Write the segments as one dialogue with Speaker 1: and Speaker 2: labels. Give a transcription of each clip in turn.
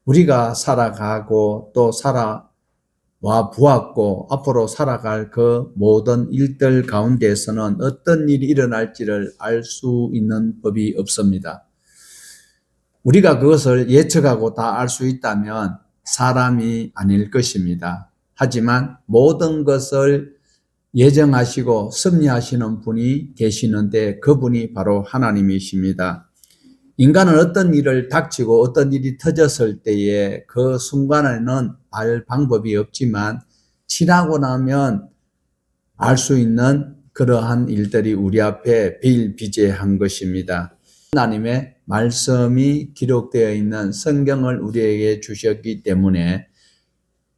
Speaker 1: 우리가 살아가고 또 살아와 보았고 앞으로 살아갈 그 모든 일들 가운데에서는 어떤 일이 일어날지를 알 수 있는 법이 없습니다. 우리가 그것을 예측하고 다 알 수 있다면 사람이 아닐 것입니다. 하지만 모든 것을 예정하시고 섭리하시는 분이 계시는데 그분이 바로 하나님이십니다. 인간은 어떤 일을 닥치고 어떤 일이 터졌을 때에 그 순간에는 알 방법이 없지만 지나고 나면 알 수 있는 그러한 일들이 우리 앞에 비일비재한 것입니다. 하나님의 말씀이 기록되어 있는 성경을 우리에게 주셨기 때문에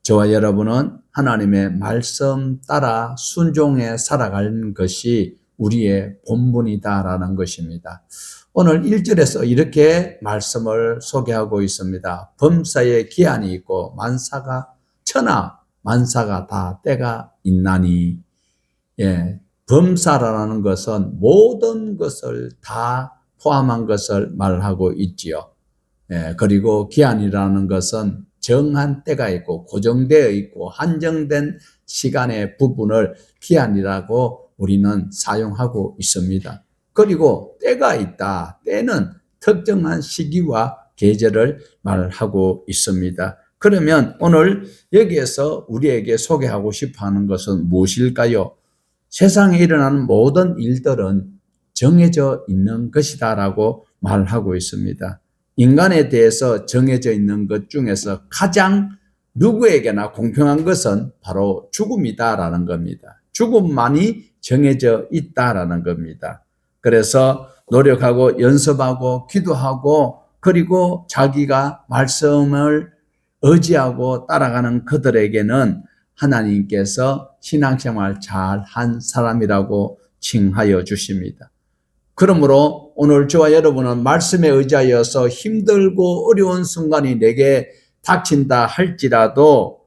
Speaker 1: 저와 여러분은 하나님의 말씀 따라 순종해 살아가는 것이 우리의 본분이다라는 것입니다. 오늘 1절에서 이렇게 말씀을 소개하고 있습니다. 범사에 기한이 있고 만사가 천하 만사가 다 때가 있나니. 범사라는 것은 모든 것을 다 포함한 것을 말하고 있지요. 그리고 기한이라는 것은 정한 때가 있고 고정되어 있고 한정된 시간의 부분을 기한이라고 우리는 사용하고 있습니다. 그리고 때가 있다. 때는 특정한 시기와 계절을 말하고 있습니다. 그러면 오늘 여기에서 우리에게 소개하고 싶어 하는 것은 무엇일까요? 세상에 일어나는 모든 일들은 정해져 있는 것이다라고 말하고 있습니다. 인간에 대해서 정해져 있는 것 중에서 가장 누구에게나 공평한 것은 바로 죽음이다라는 겁니다. 죽음만이 정해져 있다라는 겁니다. 그래서 노력하고 연습하고 기도하고 그리고 자기가 말씀을 의지하고 따라가는 그들에게는 하나님께서 신앙생활 잘한 사람이라고 칭하여 주십니다. 그러므로 오늘 저와 여러분은 말씀에 의지하여서 힘들고 어려운 순간이 내게 닥친다 할지라도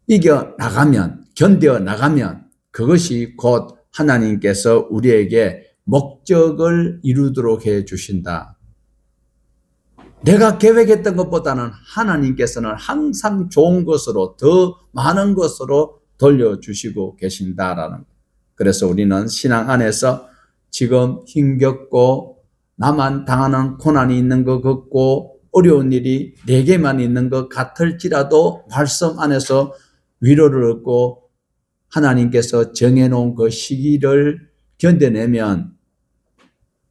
Speaker 1: 이겨나가면, 견뎌나가면 그것이 곧 하나님께서 우리에게 목적을 이루도록 해 주신다. 내가 계획했던 것보다는 하나님께서는 항상 좋은 것으로 더 많은 것으로 돌려주시고 계신다라는 것. 그래서 우리는 신앙 안에서 지금 힘겹고 나만 당하는 고난이 있는 것 같고 어려운 일이 내게만 있는 것 같을지라도 말씀 안에서 위로를 얻고 하나님께서 정해놓은 그 시기를 견뎌내면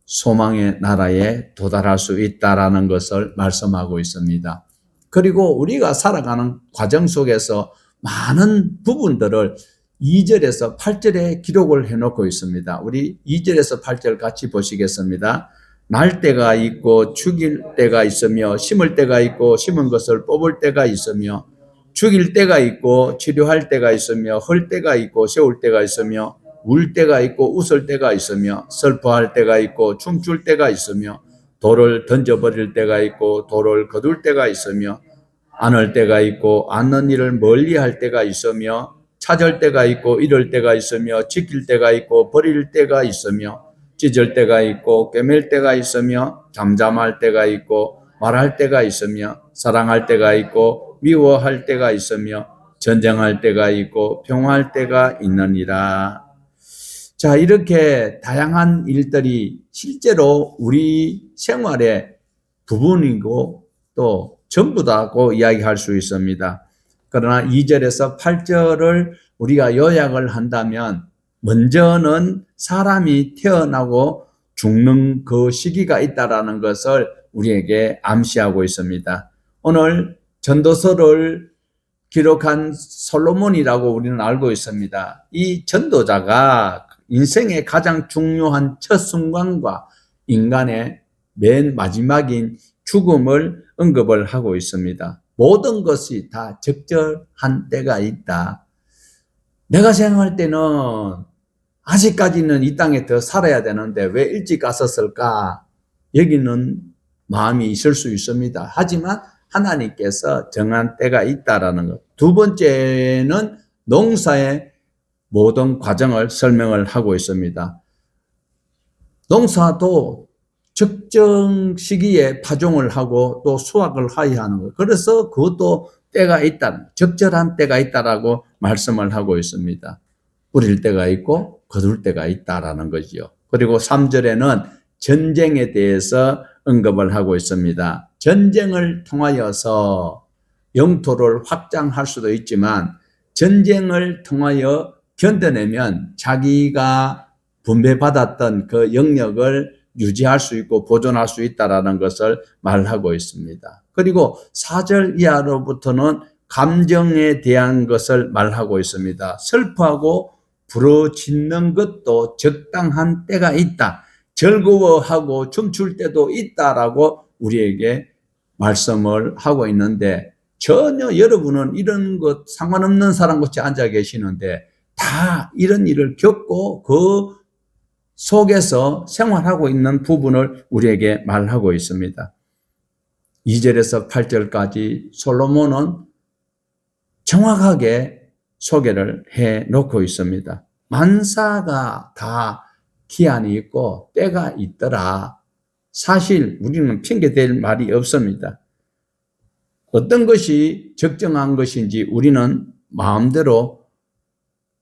Speaker 1: 소망의 나라에 도달할 수 있다라는 것을 말씀하고 있습니다. 그리고 우리가 살아가는 과정 속에서 많은 부분들을 2절에서 8절에 기록을 해놓고 있습니다. 우리 2절에서 8절 같이 보시겠습니다. 날 때가 있고 죽일 때가 있으며 심을 때가 있고 심은 것을 뽑을 때가 있으며 죽일 때가 있고 치료할 때가 있으며 헐 때가 있고 세울 때가 있으며 울 때가 있고 웃을 때가 있으며 슬퍼할 때가 있고 춤출 때가 있으며 돌을 던져버릴 때가 있고 돌을 거둘 때가 있으며 안을 때가 있고 안는 일을 멀리할 때가 있으며 찾을 때가 있고 잃을 때가 있으며 지킬 때가 있고 버릴 때가 있으며 찢을 때가 있고 꿰맬 때가 있으며 잠잠할 때가 있고 말할 때가 있으며 사랑할 때가 있고 미워할 때가 있으며 전쟁할 때가 있고 평화할 때가 있느니라. 자, 이렇게 다양한 일들이 실제로 우리 생활의 부분이고 또 전부 다고 이야기할 수 있습니다. 그러나 2절에서 8절을 우리가 요약을 한다면 먼저는 사람이 태어나고 죽는 그 시기가 있다라는 것을 우리에게 암시하고 있습니다. 오늘 전도서를 기록한 솔로몬이라고 우리는 알고 있습니다. 이 전도자가 인생의 가장 중요한 첫 순간과 인간의 맨 마지막인 죽음을 언급을 하고 있습니다. 모든 것이 다 적절한 때가 있다. 내가 생각할 때는 아직까지는 이 땅에 더 살아야 되는데 왜 일찍 갔었을까? 여기는 마음이 있을 수 있습니다. 하지만 하나님께서 정한 때가 있다라는 것. 두 번째는 농사의 모든 과정을 설명을 하고 있습니다. 농사도 적정 시기에 파종을 하고 또 수확을 해야 하는 거예요. 그래서 그것도 때가 있다, 적절한 때가 있다라고 말씀을 하고 있습니다. 뿌릴 때가 있고 거둘 때가 있다라는 거지요. 그리고 3절에는 전쟁에 대해서 언급을 하고 있습니다. 전쟁을 통하여서 영토를 확장할 수도 있지만 전쟁을 통하여 견뎌내면 자기가 분배받았던 그 영역을 유지할 수 있고 보존할 수 있다는 것을 말하고 있습니다. 그리고 4절 이하로부터는 감정에 대한 것을 말하고 있습니다. 슬퍼하고 부러짓는 것도 적당한 때가 있다. 즐거워하고 춤출 때도 있다라고 우리에게 말씀을 하고 있는데 전혀 여러분은 이런 것 상관없는 사람 같이 앉아 계시는데 다 이런 일을 겪고 그 속에서 생활하고 있는 부분을 우리에게 말하고 있습니다. 2절에서 8절까지 솔로몬은 정확하게 소개를 해 놓고 있습니다. 만사가 다 기한이 있고 때가 있더라. 사실 우리는 핑계댈 말이 없습니다. 어떤 것이 적정한 것인지 우리는 마음대로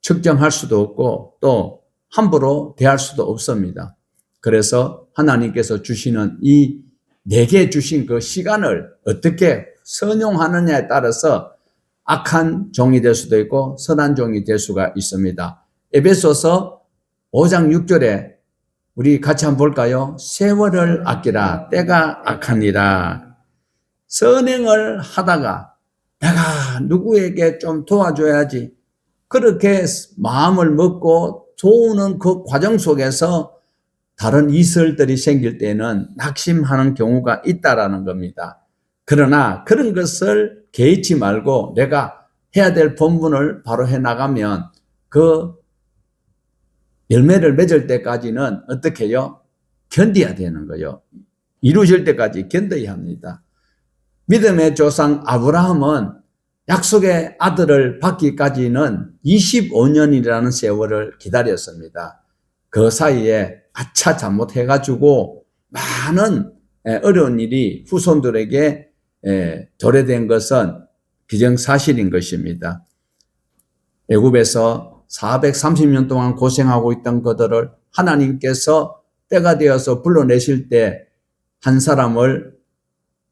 Speaker 1: 측정할 수도 없고 또 함부로 대할 수도 없습니다. 그래서 하나님께서 주시는 이 내게 주신 그 시간을 어떻게 선용하느냐에 따라서 악한 종이 될 수도 있고 선한 종이 될 수가 있습니다. 에베소서 5장 6절에 우리 같이 한번 볼까요? 세월을 아끼라 때가 악하니라. 선행을 하다가 내가 누구에게 좀 도와줘야지 그렇게 마음을 먹고 도우는 그 과정 속에서 다른 이설들이 생길 때는 낙심하는 경우가 있다라는 겁니다. 그러나 그런 것을 개의치 말고 내가 해야 될 본분을 바로 해나가면 그 열매를 맺을 때까지는 어떻게 해요? 견뎌야 되는 거예요. 이루어질 때까지 견뎌야 합니다. 믿음의 조상 아브라함은 약속의 아들을 받기까지는 25년이라는 세월을 기다렸습니다. 그 사이에 아차 잘못해가지고 많은 어려운 일이 후손들에게 도래된 것은 기정사실인 것입니다. 애굽에서 430년 동안 고생하고 있던 그들을 하나님께서 때가 되어서 불러내실 때 한 사람을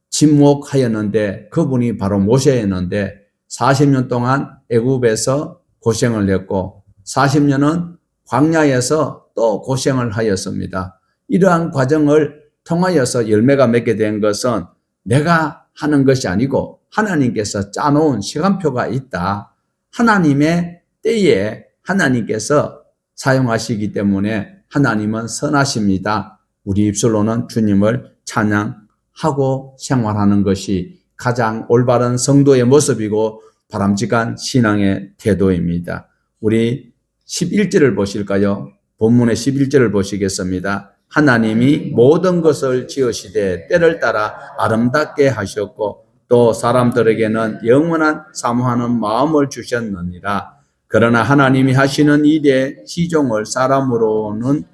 Speaker 1: 침묵하였는데 그분이 바로 모세였는데 40년 동안 애굽에서 고생을 했고 40년은 광야에서 또 고생을 하였습니다. 이러한 과정을 통하여서 열매가 맺게 된 것은 내가 하는 것이 아니고 하나님께서 짜놓은 시간표가 있다. 하나님의 때에 하나님께서 사용하시기 때문에 하나님은 선하십니다. 우리 입술로는 주님을 찬양하고 생활하는 것이 가장 올바른 성도의 모습이고 바람직한 신앙의 태도입니다. 우리 11절을 보실까요? 본문의 11절을 보시겠습니다. 하나님이 모든 것을 지으시되 때를 따라 아름답게 하셨고 또 사람들에게는 영원한 사모하는 마음을 주셨느니라. 그러나 하나님이 하시는 일의 시종을 사람으로는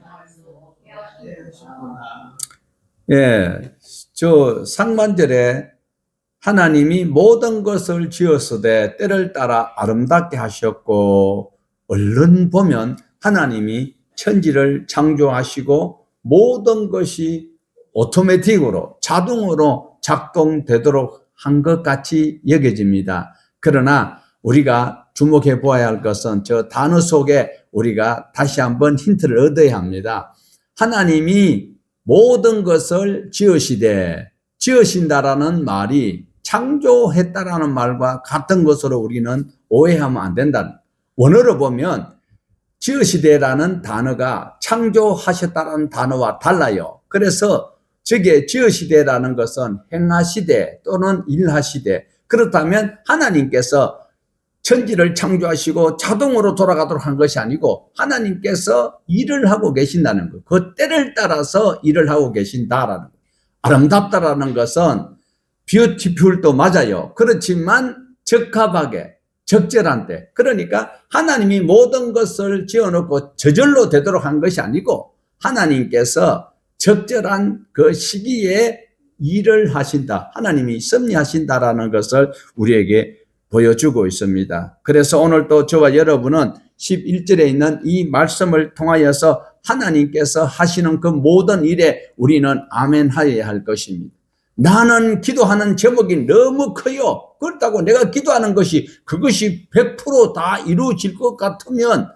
Speaker 1: 저 상반절에 하나님이 모든 것을 지었으되 때를 따라 아름답게 하셨고 얼른 보면 하나님이 천지를 창조하시고 모든 것이 오토매틱으로 자동으로 작동되도록 한 것 같이 여겨집니다. 그러나 우리가 주목해 보아야 할 것은 저 단어 속에 우리가 다시 한번 힌트를 얻어야 합니다. 하나님이 모든 것을 지으시되 지으신다라는 말이 창조했다라는 말과 같은 것으로 우리는 오해하면 안 된다. 원어로 보면 지으시되라는 단어가 창조하셨다라는 단어와 달라요. 그래서 저게 지으시되라는 것은 행하시되 또는 일하시되 그렇다면 하나님께서 천지를 창조하시고 자동으로 돌아가도록 한 것이 아니고 하나님께서 일을 하고 계신다는 것. 그 때를 따라서 일을 하고 계신다라는 것. 아름답다라는 것은 beautiful도 맞아요. 그렇지만 적합하게 적절한 때. 그러니까 하나님이 모든 것을 지어놓고 저절로 되도록 한 것이 아니고 하나님께서 적절한 그 시기에 일을 하신다. 하나님이 섭리하신다라는 것을 우리에게 보여주고 있습니다. 그래서 오늘 또 저와 여러분은 11절에 있는 이 말씀을 통하여서 하나님께서 하시는 그 모든 일에 우리는 아멘 하여야 할 것입니다. 나는 기도하는 제목이 너무 커요. 그렇다고 내가 기도하는 것이 그것이 100%다 이루어질 것 같으면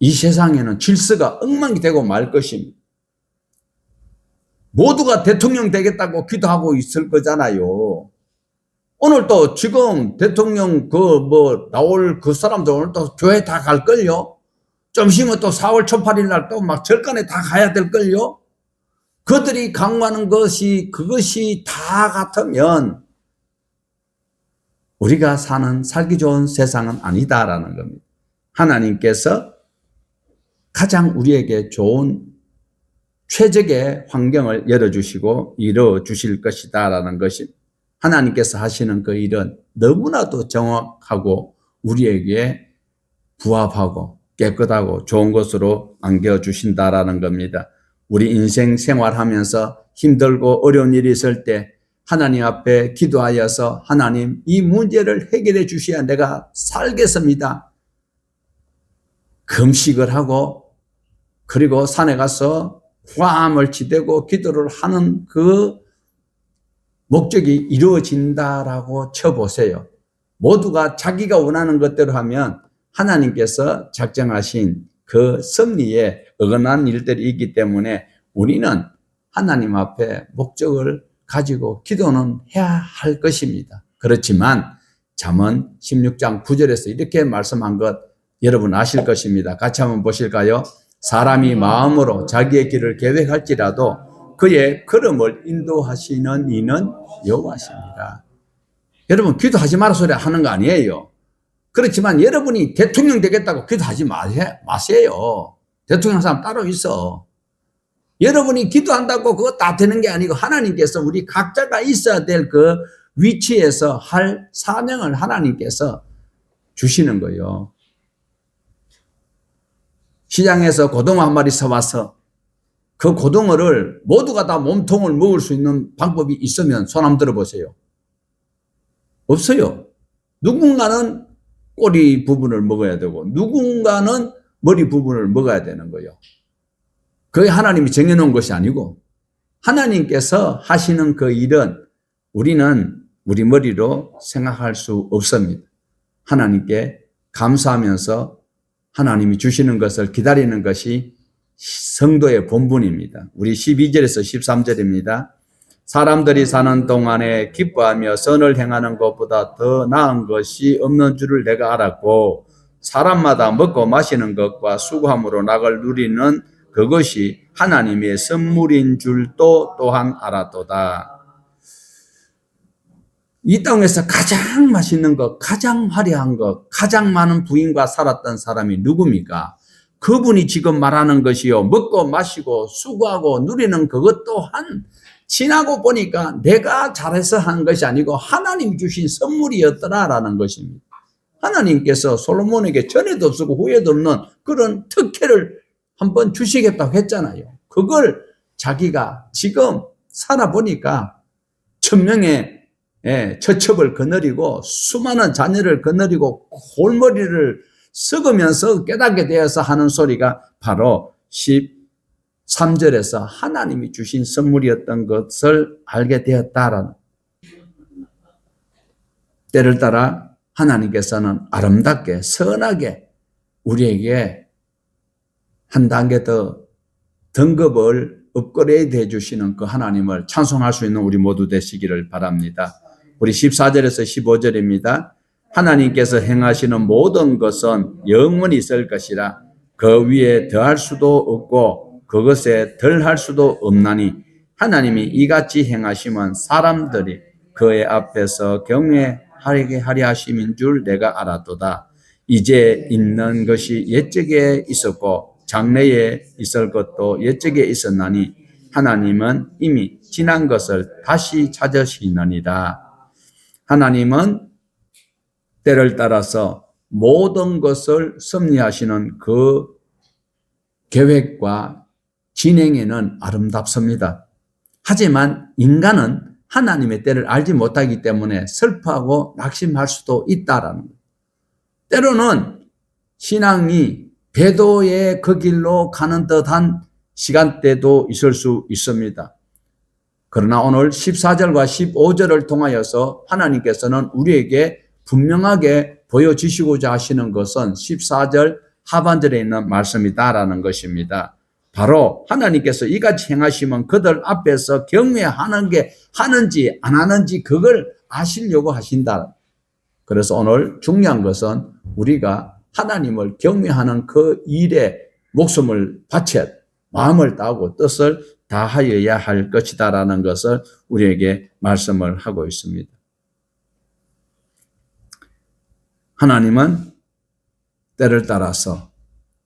Speaker 1: 이 세상에는 질서가 엉망이 되고 말 것입니다. 모두가 대통령 되겠다고 기도하고 있을 거잖아요. 오늘 또 지금 대통령 나올 그 사람들 오늘 또 교회 다 갈걸요? 좀 쉬면 또 4월 초 8일 날 또 막 절간에 다 가야 될걸요? 그들이 강구하는 것이 그것이 다 같으면 우리가 살기 좋은 세상은 아니다라는 겁니다. 하나님께서 가장 우리에게 좋은 최적의 환경을 열어주시고 이루어주실 것이다라는 것이 하나님께서 하시는 그 일은 너무나도 정확하고 우리에게 부합하고 깨끗하고 좋은 것으로 안겨주신다라는 겁니다. 우리 인생 생활하면서 힘들고 어려운 일이 있을 때 하나님 앞에 기도하여서 하나님 이 문제를 해결해 주셔야 내가 살겠습니다. 금식을 하고 그리고 산에 가서 화음을 치대고 기도를 하는 그 목적이 이루어진다라고 쳐보세요. 모두가 자기가 원하는 것대로 하면 하나님께서 작정하신 그 섭리에 어긋난 일들이 있기 때문에 우리는 하나님 앞에 목적을 가지고 기도는 해야 할 것입니다. 그렇지만 잠언 16장 9절에서 이렇게 말씀한 것 여러분 아실 것입니다. 같이 한번 보실까요? 사람이 마음으로 자기의 길을 계획할지라도 그의 걸음을 인도하시는 이는 여호와십니다. 여러분 기도하지 마라 소리 하는 거 아니에요. 그렇지만 여러분이 대통령 되겠다고 기도하지 마세요. 대통령 사람 따로 있어. 여러분이 기도한다고 그거 다 되는 게 아니고 하나님께서 우리 각자가 있어야 될 그 위치에서 할 사명을 하나님께서 주시는 거예요. 시장에서 고등어 한 마리 사와서 그 고등어를 모두가 다 몸통을 먹을 수 있는 방법이 있으면 손 한번 들어보세요. 없어요. 누군가는 꼬리 부분을 먹어야 되고 누군가는 머리 부분을 먹어야 되는 거예요. 그게 하나님이 정해놓은 것이 아니고 하나님께서 하시는 그 일은 우리는 우리 머리로 생각할 수 없습니다. 하나님께 감사하면서 하나님이 주시는 것을 기다리는 것이 성도의 본분입니다. 우리 12절에서 13절입니다. 사람들이 사는 동안에 기뻐하며 선을 행하는 것보다 더 나은 것이 없는 줄을 내가 알았고 사람마다 먹고 마시는 것과 수고함으로 낙을 누리는 그것이 하나님의 선물인 줄도 또한 알았도다. 이 땅에서 가장 맛있는 것, 가장 화려한 것, 가장 많은 부인과 살았던 사람이 누굽니까? 그분이 지금 말하는 것이요. 먹고 마시고 수고하고 누리는 그것 또한 지나고 보니까 내가 잘해서 한 것이 아니고 하나님이 주신 선물이었더라라는 것입니다. 하나님께서 솔로몬에게 전에도 없고 후에도 없는 그런 특혜를 한번 주시겠다고 했잖아요. 그걸 자기가 지금 살아보니까 1000명의 처첩을 거느리고 수많은 자녀를 거느리고 골머리를 썩으면서 깨닫게 되어서 하는 소리가 바로 13절에서 하나님이 주신 선물이었던 것을 알게 되었다라는. 때를 따라 하나님께서는 아름답게 선하게 우리에게 한 단계 더 등급을 업그레이드 해주시는 그 하나님을 찬송할 수 있는 우리 모두 되시기를 바랍니다. 우리 14절에서 15절입니다. 하나님께서 행하시는 모든 것은 영원히 있을 것이라 그 위에 더할 수도 없고 그것에 덜할 수도 없나니 하나님이 이같이 행하시면 사람들이 그의 앞에서 경외하게 하려 하심인 줄 내가 알았도다. 이제 있는 것이 옛적에 있었고 장래에 있을 것도 옛적에 있었나니 하나님은 이미 지난 것을 다시 찾으시느니라. 하나님은 때를 따라서 모든 것을 섭리하시는 그 계획과 진행에는 아름답습니다. 하지만 인간은 하나님의 때를 알지 못하기 때문에 슬퍼하고 낙심할 수도 있다라는 거예요. 때로는 신앙이 배도의 그 길로 가는 듯한 시간대도 있을 수 있습니다. 그러나 오늘 14절과 15절을 통하여서 하나님께서는 우리에게 분명하게 보여주시고자 하시는 것은 14절 하반절에 있는 말씀이다라는 것입니다. 바로 하나님께서 이같이 행하시면 그들 앞에서 경외하는 게 하는지 안 하는지 그걸 아시려고 하신다. 그래서 오늘 중요한 것은 우리가 하나님을 경외하는 그 일에 목숨을 바쳐 마음을 다하고 뜻을 다하여야 할 것이다라는 것을 우리에게 말씀을 하고 있습니다. 하나님은 때를 따라서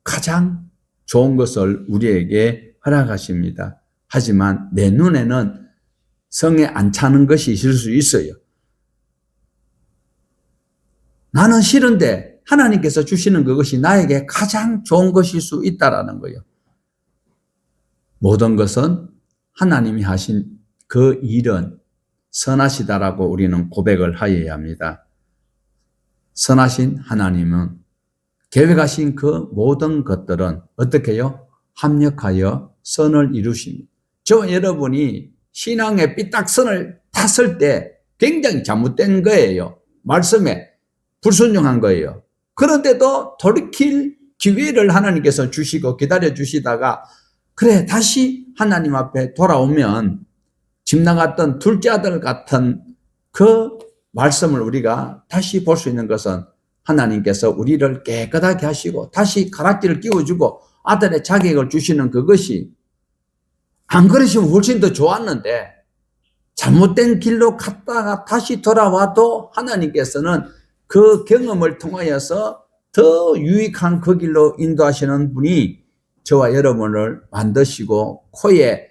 Speaker 1: 가장 좋은 것을 우리에게 허락하십니다. 하지만 내 눈에는 성에 안 차는 것이 있을 수 있어요. 나는 싫은데 하나님께서 주시는 그것이 나에게 가장 좋은 것일 수 있다라는 거예요. 모든 것은 하나님이 하신 그 일은 선하시다라고 우리는 고백을 하여야 합니다. 선하신 하나님은 계획하신 그 모든 것들은 어떻게 해요? 합력하여 선을 이루십니다. 저와 여러분이 신앙의 삐딱선을 탔을 때 굉장히 잘못된 거예요. 말씀에 불순종한 거예요. 그런데도 돌이킬 기회를 하나님께서 주시고 기다려 주시다가 그래 다시 하나님 앞에 돌아오면 집 나갔던 둘째 아들 같은 그 말씀을 우리가 다시 볼 수 있는 것은 하나님께서 우리를 깨끗하게 하시고 다시 가락지를 끼워주고 아들의 자격을 주시는 그것이 안 그러시면 훨씬 더 좋았는데 잘못된 길로 갔다가 다시 돌아와도 하나님께서는 그 경험을 통하여서 더 유익한 그 길로 인도하시는 분이 저와 여러분을 만드시고 코에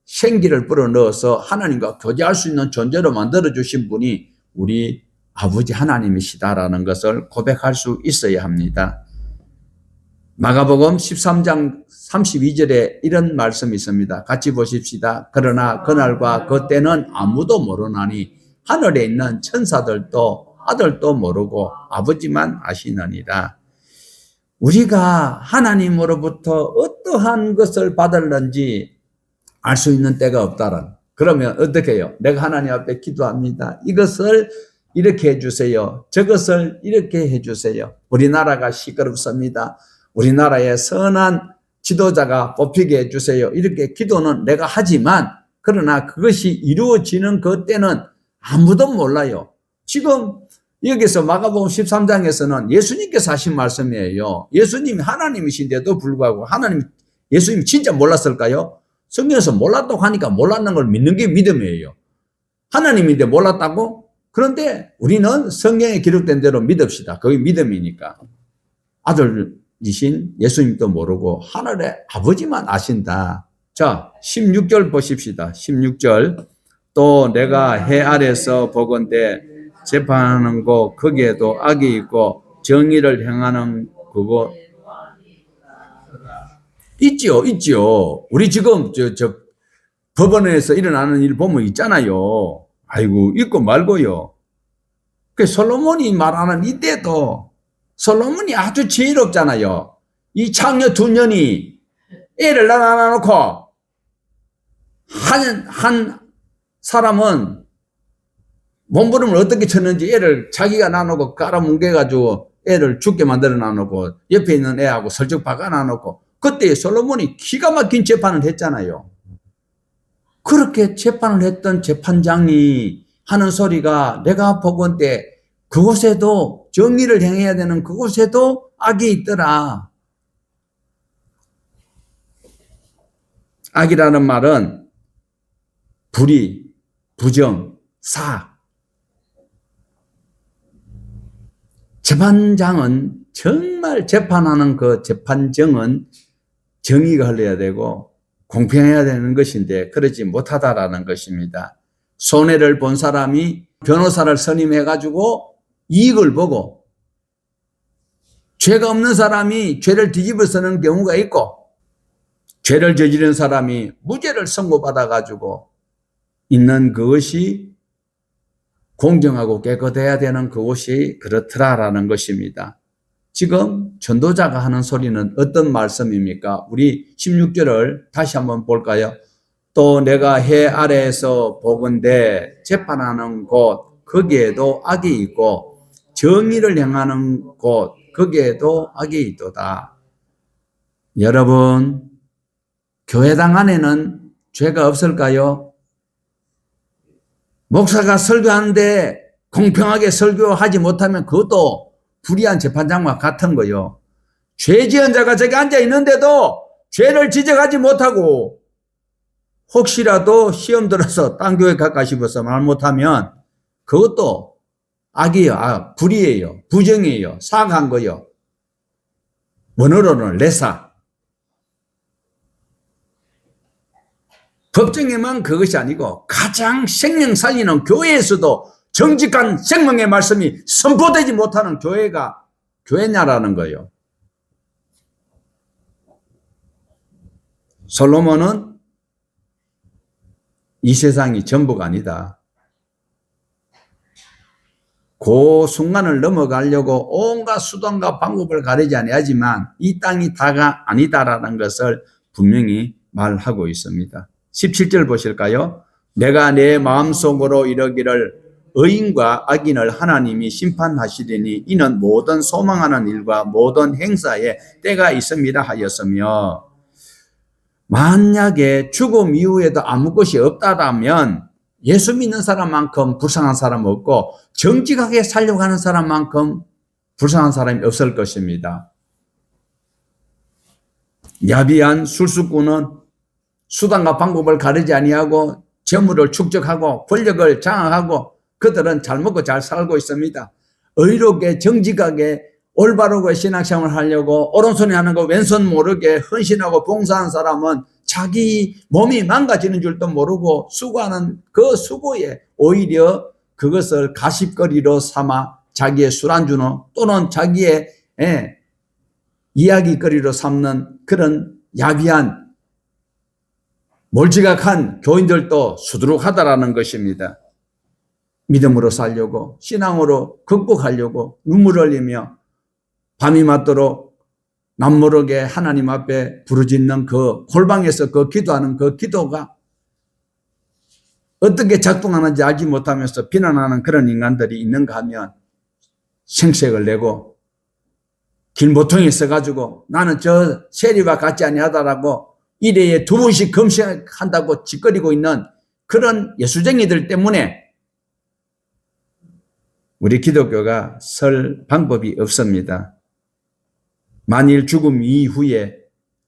Speaker 1: 생기를 불어넣어서 하나님과 교제할 수 있는 존재로 만들어주신 분이 우리 아버지 하나님이시다라는 것을 고백할 수 있어야 합니다. 마가복음 13장 32절에 이런 말씀이 있습니다. 같이 보십시다. 그러나 그날과 그때는 아무도 모르나니 하늘에 있는 천사들도 아들도 모르고 아버지만 아시느니라. 우리가 하나님으로부터 어떠한 것을 받을는지 알 수 있는 때가 없다는. 그러면 어떻게 해요? 내가 하나님 앞에 기도합니다. 이것을 이렇게 해주세요. 저것을 이렇게 해주세요. 우리나라가 시끄럽습니다. 우리나라에 선한 지도자가 뽑히게 해주세요. 이렇게 기도는 내가 하지만 그러나 그것이 이루어지는 그때는 아무도 몰라요. 지금 여기서 마가복음 13장에서는 예수님께서 하신 말씀이에요. 예수님이 하나님이신데도 불구하고 예수님 진짜 몰랐을까요? 성경에서 몰랐다고 하니까 몰랐는 걸 믿는 게 믿음이에요. 하나님인데 몰랐다고? 그런데 우리는 성경에 기록된 대로 믿읍시다. 그게 믿음이니까. 아들이신 예수님도 모르고 하늘의 아버지만 아신다. 자, 16절 보십시다. 16절. 또 내가 해 아래서 보건대 재판하는 곳 거기에도 악이 있고 정의를 행하는 그곳 있지요. 우리 지금 법원에서 일어나는 일 보면 있잖아요. 아이고 있고 말고요. 그 솔로몬이 말하는 이때도 솔로몬이 아주 지혜롭잖아요. 이 창녀 두 년이 애를 낳아놓고 한 사람은 몸부림을 어떻게 쳤는지 애를 자기가 나누고 깔아뭉개가지고 애를 죽게 만들어 놔놓고 옆에 있는 애하고 설적 박아 놔놓고 그때 솔로몬이 기가 막힌 재판을 했잖아요. 그렇게 재판을 했던 재판장이 하는 소리가 내가 보건대 그곳에도 정의를 행해야 되는 그곳에도 악이 있더라. 악이라는 말은 불의, 부정, 사. 재판장은 정말 재판하는 그 재판정은 정의가 흘러야 되고 공평해야 되는 것인데 그러지 못하다라는 것입니다. 손해를 본 사람이 변호사를 선임해가지고 이익을 보고 죄가 없는 사람이 죄를 뒤집어 쓰는 경우가 있고 죄를 저지른 사람이 무죄를 선고받아 가지고 있는 그것이 공정하고 깨끗해야 되는 그것이 그렇더라라는 것입니다. 지금 전도자가 하는 소리는 어떤 말씀입니까? 우리 16절을 다시 한번 볼까요? 또 내가 해 아래에서 보건대 재판하는 곳 거기에도 악이 있고 정의를 행하는 곳 거기에도 악이 있도다. 여러분, 교회당 안에는 죄가 없을까요? 목사가 설교하는데 공평하게 설교하지 못하면 그것도 불의한 재판장과 같은 거요. 죄 지은 자가 저기 앉아 있는데도 죄를 지적하지 못하고 혹시라도 시험 들어서 딴 교회 가까 싶어서 말 못하면 그것도 악이에요. 불의예요. 부정이에요. 사악한 거요. 원어로는 레사. 법정에만 그것이 아니고 가장 생명 살리는 교회에서도 정직한 생명의 말씀이 선포되지 못하는 교회가 교회냐라는 거예요. 솔로몬은 이 세상이 전부가 아니다. 그 순간을 넘어가려고 온갖 수단과 방법을 가리지 아니하지만 이 땅이 다가 아니다라는 것을 분명히 말하고 있습니다. 17절 보실까요? 내가 내 마음속으로 이러기를 의인과 악인을 하나님이 심판하시리니 이는 모든 소망하는 일과 모든 행사에 때가 있습니다 하였으며, 만약에 죽음 이후에도 아무 것이 없다면 예수 믿는 사람만큼 불쌍한 사람 없고 정직하게 살려고 하는 사람만큼 불쌍한 사람이 없을 것입니다. 야비한 술수꾼은 수단과 방법을 가리지 아니하고 재물을 축적하고 권력을 장악하고 그들은 잘 먹고 잘 살고 있습니다. 의롭게 정직하게 올바르게 신앙생활을 하려고 오른손에 하는 거 왼손 모르게 헌신하고 봉사한 사람은 자기 몸이 망가지는 줄도 모르고 수고하는 그 수고에 오히려 그것을 가십거리로 삼아 자기의 술안주노 또는 자기의 이야기거리로 삼는 그런 야비한 몰지각한 교인들도 수두룩하다라는 것입니다. 믿음으로 살려고 신앙으로 극복하려고 눈물 흘리며 밤이 맞도록 남모르게 하나님 앞에 부르짖는 그 골방에서 그 기도하는 그 기도가 어떻게 작동하는지 알지 못하면서 비난하는 그런 인간들이 있는가 하면 생색을 내고 길모퉁이에 써가지고 나는 저 세리와 같지 아니하다라고 일회에 2번씩 검색한다고 짓거리고 있는 그런 예수쟁이들 때문에 우리 기독교가 설 방법이 없습니다. 만일 죽음 이후에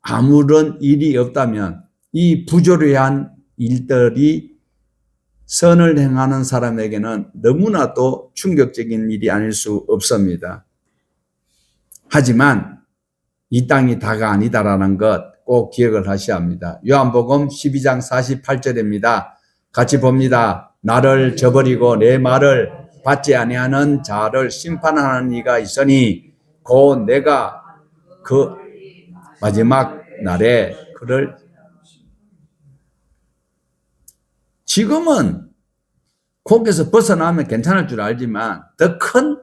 Speaker 1: 아무런 일이 없다면 이 부조리한 일들이 선을 행하는 사람에게는 너무나도 충격적인 일이 아닐 수 없습니다. 하지만 이 땅이 다가 아니다라는 것 꼭 기억을 하셔야 합니다. 요한복음 12장 48절입니다. 같이 봅니다. 나를 저버리고 내 말을 받지 아니하는 자를 심판하는 이가 있으니 곧 내가 그 마지막 날에 그를 지금은 거기서 벗어나면 괜찮을 줄 알지만 더 큰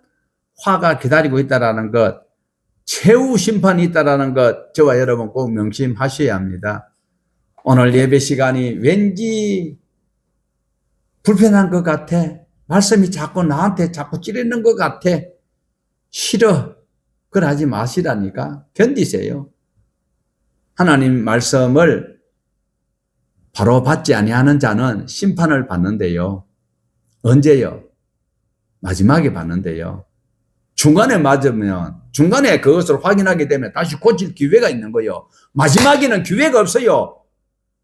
Speaker 1: 화가 기다리고 있다는 것, 최후 심판이 있다는 것 저와 여러분 꼭 명심하셔야 합니다. 오늘 예배 시간이 왠지 불편한 것 같아. 말씀이 자꾸 나한테 자꾸 찌르는 것 같아. 싫어. 그걸 하지 마시라니까. 견디세요. 하나님 말씀을 바로 받지 아니하는 자는 심판을 받는데요. 언제요? 마지막에 받는데요. 중간에 맞으면 중간에 그것을 확인하게 되면 다시 고칠 기회가 있는 거예요. 마지막에는 기회가 없어요.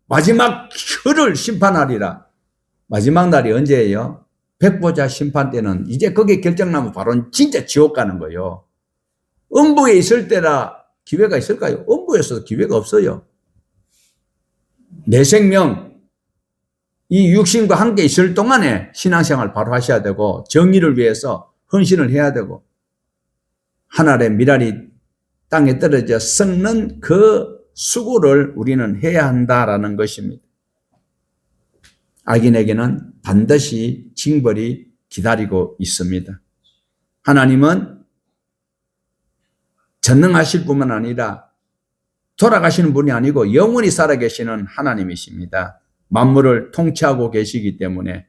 Speaker 1: 마지막 혀를 심판하리라. 마지막 날이 언제예요? 백보자 심판 때는 이제 거기에 결정나면 바로 진짜 지옥 가는 거예요. 음부에 있을 때라 기회가 있을까요? 음부에서도 기회가 없어요. 내 생명, 이 육신과 함께 있을 동안에 신앙생활 바로 하셔야 되고 정의를 위해서 헌신을 해야 되고 하늘의 미랄이 땅에 떨어져 썩는 그 수고를 우리는 해야 한다라는 것입니다. 악인에게는 반드시 징벌이 기다리고 있습니다. 하나님은 전능하실 뿐만 아니라 돌아가시는 분이 아니고 영원히 살아계시는 하나님이십니다. 만물을 통치하고 계시기 때문에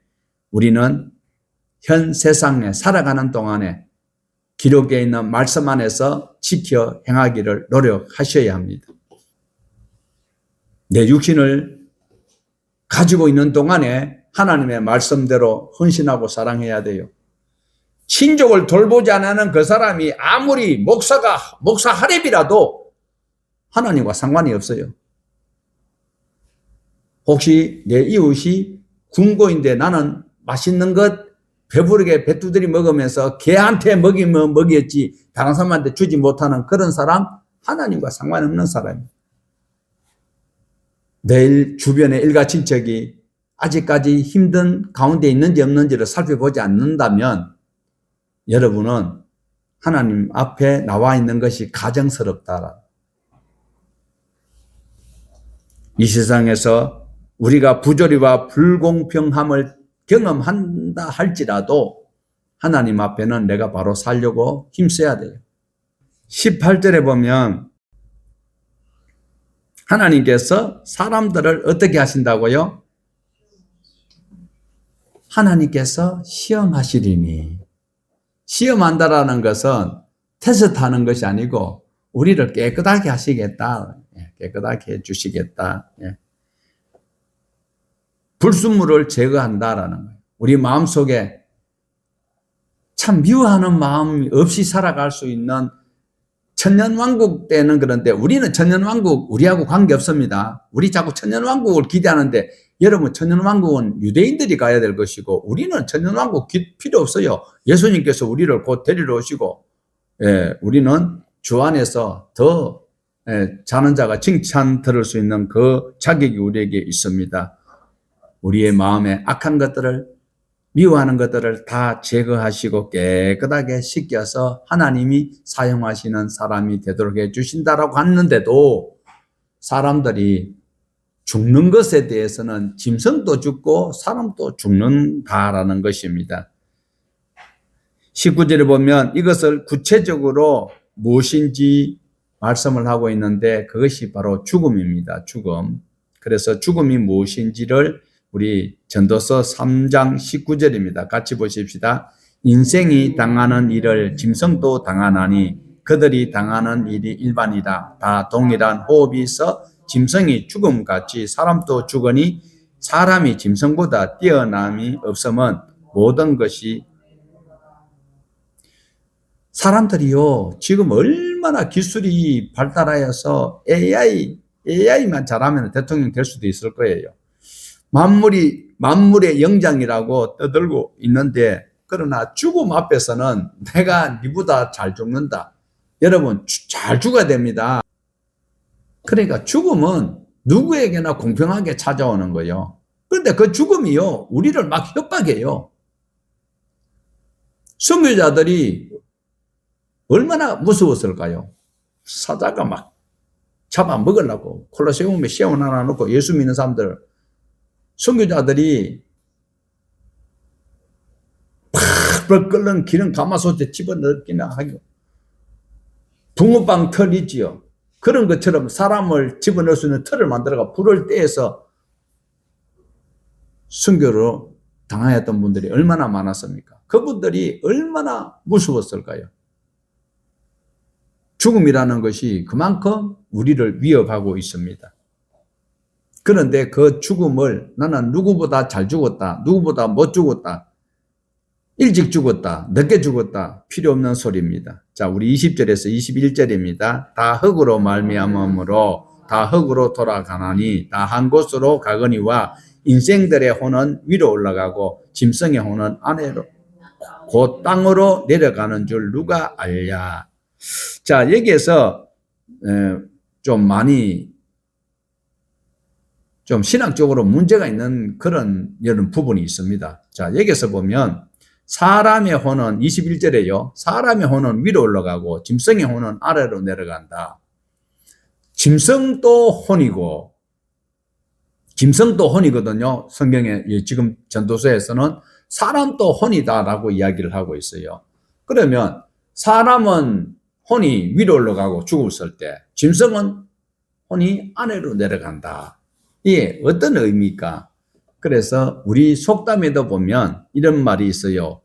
Speaker 1: 우리는 현 세상에 살아가는 동안에 기록에 있는 말씀 안에서 지켜 행하기를 노력하셔야 합니다. 내 육신을 가지고 있는 동안에 하나님의 말씀대로 헌신하고 사랑해야 돼요. 친족을 돌보지 않는 그 사람이 아무리 목사 하랩이라도 하나님과 상관이 없어요. 혹시 내 이웃이 군고인데 나는 맛있는 것 배부르게 배두들이 먹으면서 개한테 먹이면 먹였지 다른 사람한테 주지 못하는 그런 사람, 하나님과 상관없는 사람이에요. 내일 주변의 일가 친척이 아직까지 힘든 가운데 있는지 없는지를 살펴보지 않는다면 여러분은 하나님 앞에 나와 있는 것이 가정스럽다. 이 세상에서 우리가 부조리와 불공평함을 경험한다 할지라도 하나님 앞에는 내가 바로 살려고 힘써야 돼요. 18절에 보면 하나님께서 사람들을 어떻게 하신다고요? 하나님께서 시험하시리니. 시험한다라는 것은 테스트하는 것이 아니고 우리를 깨끗하게 하시겠다. 깨끗하게 해주시겠다. 불순물을 제거한다라는 거예요. 우리 마음속에 참 미워하는 마음 없이 살아갈 수 있는 천년왕국 때는 그런데 우리는 천년왕국 우리하고 관계없습니다. 우리 자꾸 천년왕국을 기대하는데 여러분 천년왕국은 유대인들이 가야 될 것이고 우리는 천년왕국 필요 없어요. 예수님께서 우리를 곧 데리러 오시고 우리는 주 안에서 더 자는 자가 칭찬 들을 수 있는 그 자격이 우리에게 있습니다. 우리의 마음에 악한 것들을 미워하는 것들을 다 제거하시고 깨끗하게 씻겨서 하나님이 사용하시는 사람이 되도록 해주신다라고 했는데도 사람들이 죽는 것에 대해서는 짐승도 죽고 사람도 죽는다라는 것입니다. 19절에 보면 이것을 구체적으로 무엇인지 말씀을 하고 있는데 그것이 바로 죽음입니다. 죽음. 그래서 죽음이 무엇인지를 우리 전도서 3장 19절입니다. 같이 보십시다. 인생이 당하는 일을 짐승도 당하나니 그들이 당하는 일이 일반이다. 다 동일한 호흡이 있어 짐승이 죽음같이 사람도 죽으니 사람이 짐승보다 뛰어남이 없으면 모든 것이 사람들이요 지금 얼마나 기술이 발달하여서 AI만 잘하면 대통령 될 수도 있을 거예요. 만물의 영장이라고 떠들고 있는데 그러나 죽음 앞에서는 내가 니보다 잘 죽는다. 여러분 잘 죽어야 됩니다. 그러니까 죽음은 누구에게나 공평하게 찾아오는 거예요. 그런데 그 죽음이요 우리를 막 협박해요. 선교자들이 얼마나 무서웠을까요? 사자가 막 잡아먹으려고 콜로세움에 시험 하나 놓고 예수 믿는 사람들 선교자들이 팍 끓는 기름 가마솥에 집어넣기나 하고 붕어빵 털 있지요. 그런 것처럼 사람을 집어넣을 수 있는 털을 만들어가 불을 떼서 순교로 당하였던 분들이 얼마나 많았습니까? 그분들이 얼마나 무서웠을까요? 죽음이라는 것이 그만큼 우리를 위협하고 있습니다. 그런데 그 죽음을 나는 누구보다 잘 죽었다, 누구보다 못 죽었다, 일찍 죽었다, 늦게 죽었다, 필요 없는 소리입니다. 자, 우리 20절에서 21절입니다. 다 흙으로 말미암음으로 다 흙으로 돌아가나니 다 한 곳으로 가거니와 인생들의 혼은 위로 올라가고 짐승의 혼은 아래로 곧 땅으로 내려가는 줄 누가 알랴. 자, 여기에서 좀 많이 좀 신학적으로 문제가 있는 그런 부분이 있습니다. 자, 여기서 보면 사람의 혼은 21절에요. 사람의 혼은 위로 올라가고 짐승의 혼은 아래로 내려간다. 짐승도 혼이고, 짐승도 혼이거든요. 성경에 지금 전도서에서는 사람도 혼이다라고 이야기를 하고 있어요. 그러면 사람은 혼이 위로 올라가고 죽었을 때 짐승은 혼이 아래로 내려간다. 이게 어떤 의미입니까? 그래서 우리 속담에도 보면 이런 말이 있어요.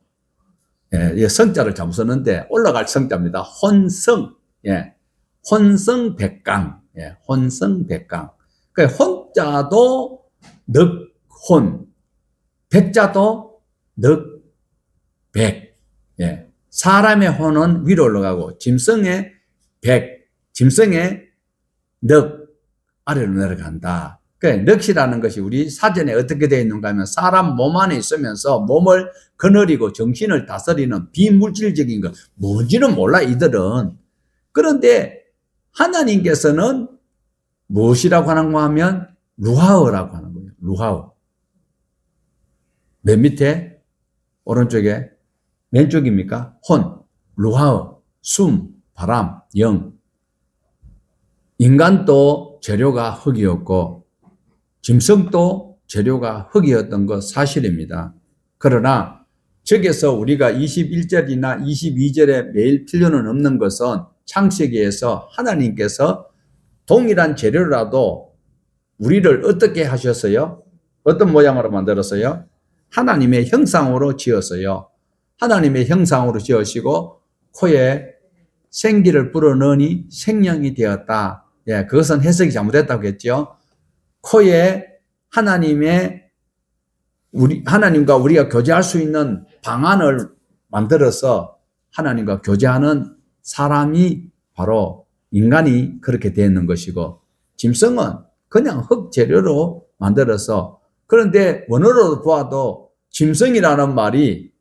Speaker 1: 예, 성자를 잘못 썼는데 올라갈 성자입니다. 혼성. 예, 혼성백강. 예, 혼성백강. 그러니까 혼자도 늑혼, 백자도 늑백. 예, 사람의 혼은 위로 올라가고 짐승의 백, 짐승의 늑 아래로 내려간다. 그러니까 늑이라는 것이 우리 사전에 어떻게 되어 있는가 하면 사람 몸 안에 있으면서 몸을 거느리고 정신을 다스리는 비물질적인 것, 뭔지는 몰라 이들은. 그런데 하나님께서는 무엇이라고 하는가 하면 루하우라고 하는 거예요. 루하우. 맨 밑에 오른쪽에 왼쪽입니까? 혼, 루하우, 숨, 바람, 영. 인간도 재료가 흙이었고 짐승도 재료가 흙이었던 것 사실입니다. 그러나 저기서 우리가 21절이나 22절에 매일 필요는 없는 것은 창세기에서 하나님께서 동일한 재료라도 우리를 어떻게 하셨어요? 어떤 모양으로 만들었어요? 하나님의 형상으로 지었어요. 하나님의 형상으로 지으시고 코에 생기를 불어넣으니 생명이 되었다. 예, 그것은 해석이 잘못됐다고 했죠. 코에 하나님과 우리가 교제할 수 있는 방안을 만들어서 하나님과 교제하는 사람이 바로 인간이 그렇게 되는 것이고, 짐승은 그냥 흙 재료로 만들어서, 그런데 원어로 보아도 짐승이라는 말이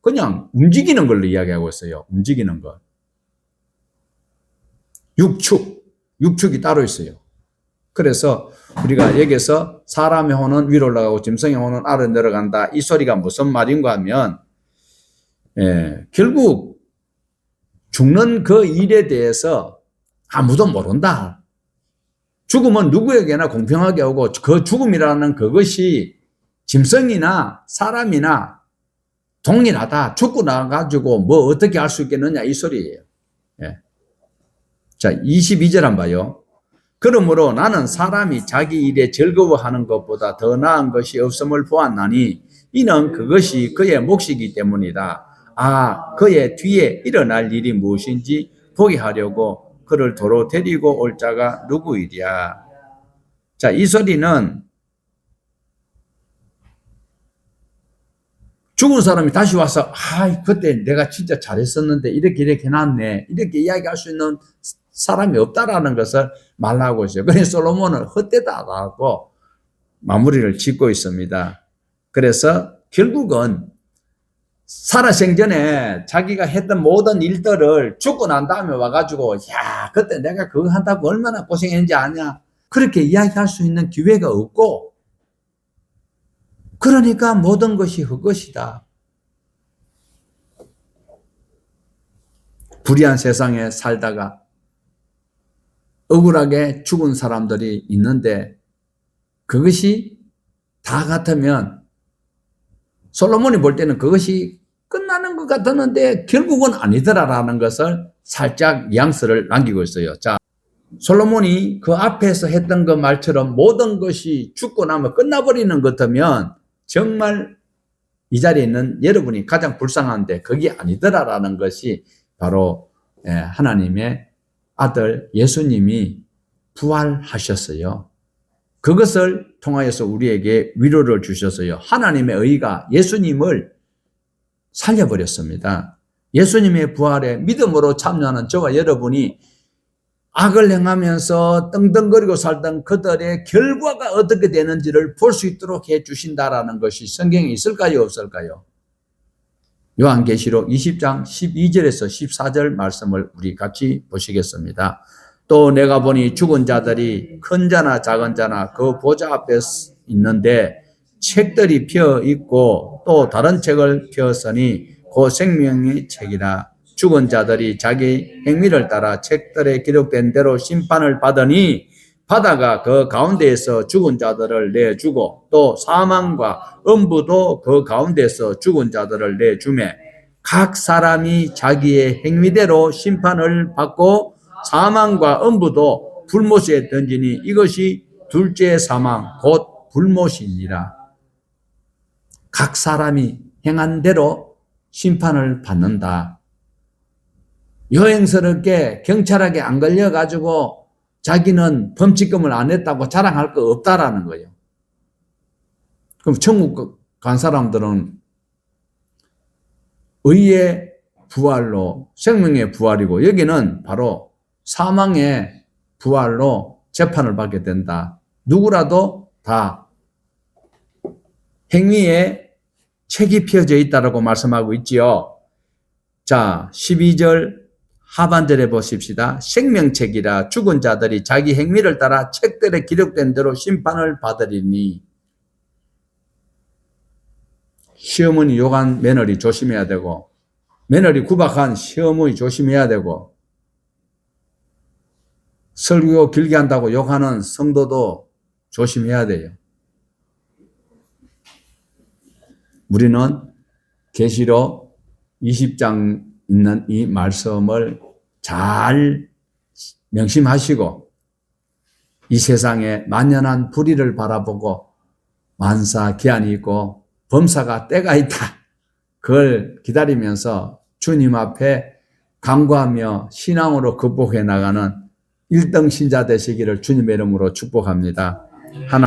Speaker 1: 그냥 움직이는 걸로 이야기하고 있어요. 움직이는 것. 육축이 따로 있어요. 그래서 우리가 여기서 사람의 혼은 위로 올라가고 짐승의 혼은 아래로 내려간다. 이 소리가 무슨 말인가 하면, 결국 죽는 그 일에 대해서 아무도 모른다. 죽음은 누구에게나 공평하게 오고 그 죽음이라는 그것이 짐승이나 사람이나 동일하다. 죽고 나가지고 뭐 어떻게 할 수 있겠느냐 이 소리예요. 예. 자, 22절 한번 봐요. 그러므로 나는 사람이 자기 일에 즐거워하는 것보다 더 나은 것이 없음을 보았나니 이는 그것이 그의 몫이기 때문이다. 아, 그의 뒤에 일어날 일이 무엇인지 보게 하려고 그를 도로 데리고 올 자가 누구이랴. 자, 이 소리는 죽은 사람이 다시 와서 그때 내가 진짜 잘했었는데 이렇게 해놨네 이렇게 이야기할 수 있는 사람이 없다라는 것을 말하고 있어요. 그래서 솔로몬은 헛되다라고 마무리를 짓고 있습니다. 그래서 결국은 살아생전에 자기가 했던 모든 일들을 죽고 난 다음에 와가지고 그때 내가 그거 한다고 얼마나 고생했는지 아냐 그렇게 이야기할 수 있는 기회가 없고, 그러니까 모든 것이 헛것이다. 불의한 세상에 살다가 억울하게 죽은 사람들이 있는데 그것이 다 같으면 솔로몬이 볼 때는 그것이 끝나는 것 같았는데 결국은 아니더라라는 것을 살짝 뉘앙스를 남기고 있어요. 자, 솔로몬이 그 앞에서 했던 그 말처럼 모든 것이 죽고 나면 끝나버리는 것 같으면 정말 이 자리에 있는 여러분이 가장 불쌍한데 그게 아니더라라는 것이 바로 하나님의 아들 예수님이 부활하셨어요. 그것을 통하여서 우리에게 위로를 주셨어요. 하나님의 의가 예수님을 살려버렸습니다. 예수님의 부활에 믿음으로 참여하는 저와 여러분이 악을 행하면서 떵떵거리고 살던 그들의 결과가 어떻게 되는지를 볼 수 있도록 해주신다라는 것이 성경에 있을까요? 없을까요? 요한계시록 20장 12절에서 14절 말씀을 우리 같이 보시겠습니다. 또 내가 보니 죽은 자들이 큰 자나 작은 자나 그 보좌 앞에 있는데 책들이 펴 있고 또 다른 책을 펴으니 그 생명의 책이라. 죽은 자들이 자기 행위를 따라 책들에 기록된 대로 심판을 받으니 바다가 그 가운데에서 죽은 자들을 내주고 또 사망과 음부도 그 가운데에서 죽은 자들을 내주매 각 사람이 자기의 행위대로 심판을 받고 사망과 음부도 불못에 던지니 이것이 둘째 사망 곧 불못이니라. 각 사람이 행한 대로 심판을 받는다. 여행스럽게 경찰에게 안 걸려가지고 자기는 범칙금을 안 냈다고 자랑할 거 없다라는 거예요. 그럼 천국 간 사람들은 의의 부활로 생명의 부활이고 여기는 바로 사망의 부활로 재판을 받게 된다. 누구라도 다 행위에 책이 피어져 있다라고 말씀하고 있지요. 자, 12절 하반절에 보십시다. 생명책이라 죽은 자들이 자기 행위를 따라 책들에 기록된 대로 심판을 받으리니. 시어머니 욕한 며느리 조심해야 되고 며느리 구박한 시어머니 조심해야 되고 설교 길게 한다고 욕하는 성도도 조심해야 돼요. 우리는 계시록 20장 있는 이 말씀을 잘 명심하시고 이 세상에 만연한 불의를 바라보고 만사 기한이 있고 범사가 때가 있다. 그걸 기다리면서 주님 앞에 간구하며 신앙으로 극복해 나가는 1등 신자 되시기를 주님의 이름으로 축복합니다. 하나